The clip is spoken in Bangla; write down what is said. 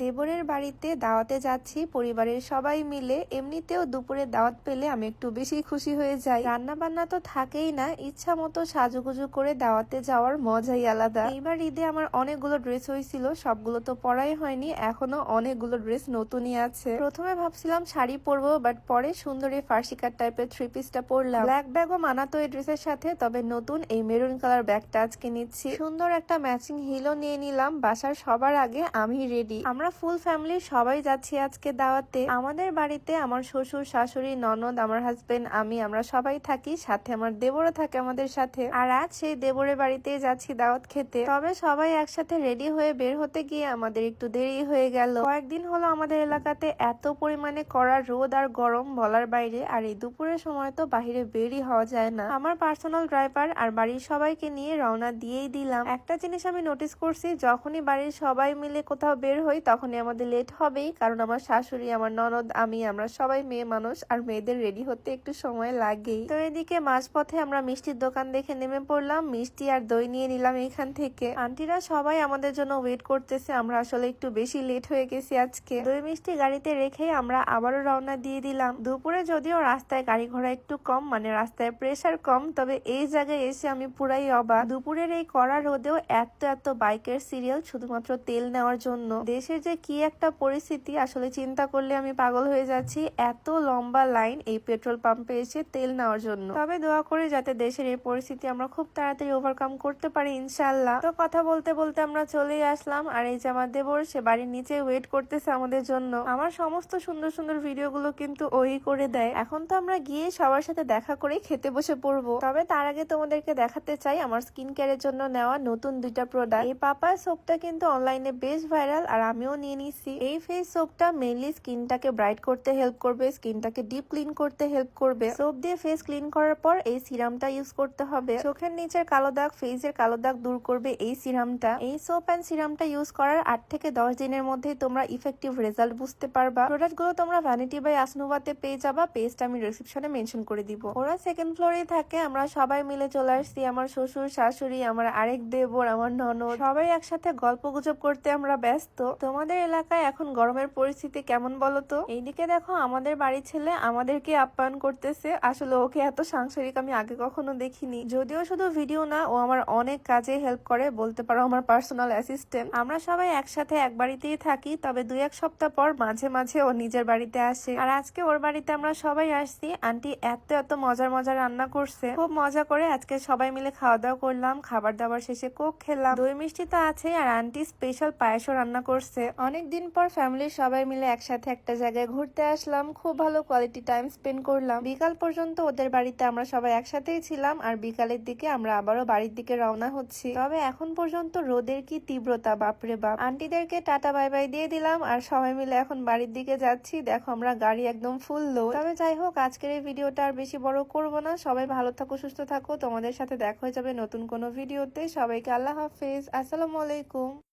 দেবরের বাড়িতে দাওয়াতে যাচ্ছি পরিবারের সবাই মিলে। এমনিতেও দুপুরে দাওয়াত পেলে আমি একটু বেশি খুশি হয়ে যাই। রান্না বান্না তো থাকেই না, ইচ্ছা মতো সাজুগুজু করে দাওয়াতে যাওয়ার মজাই আলাদা। এইবার ঈদে আমার অনেকগুলো ড্রেস হয়েছিল, সবগুলো তো পরাই হয়নি, এখনো অনেকগুলো ড্রেস নতুনই আছে। প্রথমে ভাবছিলাম শাড়ি পরবো, বাট পরে সুন্দরী ফার্সি কাট টাইপের থ্রি পিসটা পরলাম। ব্ল্যাক ব্যাগও মানাতো এই ড্রেসের সাথে, তবে নতুন এই মেরুন কালার ব্যাগটা আজকে নিচ্ছি। সুন্দর একটা ম্যাচিং হিলও নিয়ে নিলাম। বাসার সবার আগে আমি রেডি। আমরা ফুল ফ্যামিলির সবাই যাচ্ছি আজকে দাওয়াতে। আমাদের বাড়িতে আমার শ্বশুর শাশুড়ি ননদ আমার হাজবেন্ড আমরা সবাই থাকি, সাথে আমার দেবরও থাকে আমাদের সাথে। আর আজ সেই দেবরের বাড়িতে যাচ্ছি দাওয়াত খেতে। তবে সবাই একসাথে রেডি হয়ে বের হতে গিয়ে আমাদের একটু দেরি হয়ে গেল। কয়েকদিন হলো আমাদের এলাকাতে এত পরিমাণে কড়া রোদ আর গরম বলার বাইরে, আর এই দুপুরের সময় তো বাহিরে বেরই হওয়া যায় না। আমার পার্সোনাল ড্রাইভার আর বাড়ির সবাইকে নিয়ে রওনা দিয়েই দিলাম। একটা জিনিস আমি নোটিস করছি, যখনই বাড়ির সবাই মিলে কোথাও বের হই তখনই আমাদের লেট হবেই, কারণ আমার শাশুড়ি আমার ননদ আমরা সবাই মেয়ে মানুষ, আর মেয়েদের রেডি হতে একটু সময় লাগেই। তো এদিকে মাঝপথে আমরা মিষ্টির দোকান দেখে নেমে পড়লাম, মিষ্টি আর দই নিয়ে নিলাম এখান থেকে। আন্টিরা সবাই আমাদের জন্য ওয়েট করতেছে, আমরা আসলে একটু বেশি লেট হয়ে গেছি আজকে। দই মিষ্টি গাড়িতে রেখে আমরা আবারও রওনা দিয়ে দিলাম। দুপুরে যদিও রাস্তায় গাড়ি ঘোড়া একটু কম, মানে রাস্তায় প্রেসার কম, তবে এই জায়গায় এসে আমি পুরাই অবাক। দুপুরের এই কড়া রোদেও এত এত বাইকের সিরিয়াল শুধুমাত্র তেল নেওয়ার জন্য। দেশের যে কি একটা পরিস্থিতি, আসলে চিন্তা করলে আমি পাগল হয়ে যাচ্ছি। এত লম্বা লাইন এই পেট্রোল পাম্পে এসে তেল নেওয়ার জন্য। তবে দোয়া করে যাতে দেশের এই পরিস্থিতি আমরা খুব তাড়াতাড়ি ওভারকাম করতে পারি ইনশাল্লাহ। তো কথা বলতে বলতে আমরা চলে আসলাম, আর এই যে আমার দেবর, সে বাড়ির নিচে ওয়েট করতেছে আমাদের জন্য। আমার সমস্ত সুন্দর সুন্দর ভিডিওগুলো কিন্তু ওই করে দেয়। এখন তো আমরা গিয়ে সবার সাথে দেখা করে খেতে বসে পড়বো। তবে তার আগে তোমাদেরকে দেখাতে চাই আমার স্কিন কেয়ারের জন্য নেওয়া নতুন দুইটা প্রোডাক্ট। এই পাপার সোপটা কিন্তু অনলাইনে বেশ ভাইরাল, আর আমিও নিয়ে নিছি। এই ফেস সোপটা মেনলি স্কিনটাকে ব্রাইট করতে হেল্প করবে, স্কিনটাকে ডিপ ক্লিন করতে হেল্প করবে। সোপ দিয়ে ফেস ক্লিন করার পর এই সিরামটা ইউজ করতে হবে। চোখের নিচের কালো দাগ, ফেসের কালো দাগ দূর করবে এই সিরামটা। এই সোপ এন্ড সিরামটা ইউজ করার 8 থেকে 10 দিনের মধ্যেই তোমরা ইফেক্টিভ রেজাল্ট বুঝতে পারবা। প্রোডাক্ট গুলো তোমরা ভ্যানিটি বাই আসনুবাতে পেয়ে যাবা, পেজটা আমি ডেসক্রিপশনে মেনশন করে দিব। ওরা সেকেন্ড ফ্লোরে থাকে, আমরা সবাই মিলে চলে আসছি। আমার শ্বশুর শাশুড়ি, আমার আরেক দেবর, আমার ননদ, সবাই একসাথে গল্প গুজব করতে আমরা ব্যস্ত। তোমাদের এলাকায় এখন গরমের পরিস্থিতি কেমন বলো তো? এইদিকে দেখো আমাদের বাড়ির ছেলে আমাদেরকে আপ্যায়ন করতেছে। আসলে ওকে এত সাংসারিক আমি আগে কখনো দেখিনি। যদিও শুধু ভিডিও না, ও আমার অনেক কাজে হেল্প করে, বলতে পারো আমার পার্সোনাল অ্যাসিস্ট্যান্ট। আমরা সবাই একসাথে এক বাড়িতেই থাকি, তবে 2-1 সপ্তাহ পর মাঝে মাঝে ও নিজের বাড়িতে আসে। আর আজকে ওর বাড়িতে আমরা সবাই আসছি। আন্টি এত এত মজার মজার রান্না করছে, খুব মজা করে আজকে সবাই মিলে খাওয়া দাওয়া করলাম। খাবার দাবার শেষে কোক খেলাম, দই মিষ্টি তো আছেই, আর আন্টি স্পেশাল পায়েসও রান্না করছে। অনেকদিন পর ফ্যামিলির সবাই মিলে একসাথে একটা জায়গায় ঘুরতে আসলাম, খুব ভালো কোয়ালিটি টাইম স্পেন্ড করলাম। বিকাল পর্যন্ত ওদের বাড়িতে আমরা সবাই একসাথেই ছিলাম, আর বিকালের দিকে আমরা আবারও বাড়ির দিকে রওনা হচ্ছি। তবে এখন পর্যন্ত রোদের কি তীব্রতা, বাপরে বাপ। আন্টিদেরকে টাটা বাই বাই দিয়ে দিলাম, আর সবাই মিলে এখন বাড়ির দিকে যাচ্ছি। দেখো আমরা গাড়ি একদম ফুল লোড। তবে যাই হোক, আজকের এই ভিডিওটা আর বেশি বড় করব না। সবাই ভালো থাকো, সুস্থ থাকো। তোমাদের সাথে দেখা হয়ে যাবে নতুন কোনো ভিডিওতে। সবাইকে আল্লাহ হাফেজ, আসসালামু আলাইকুম।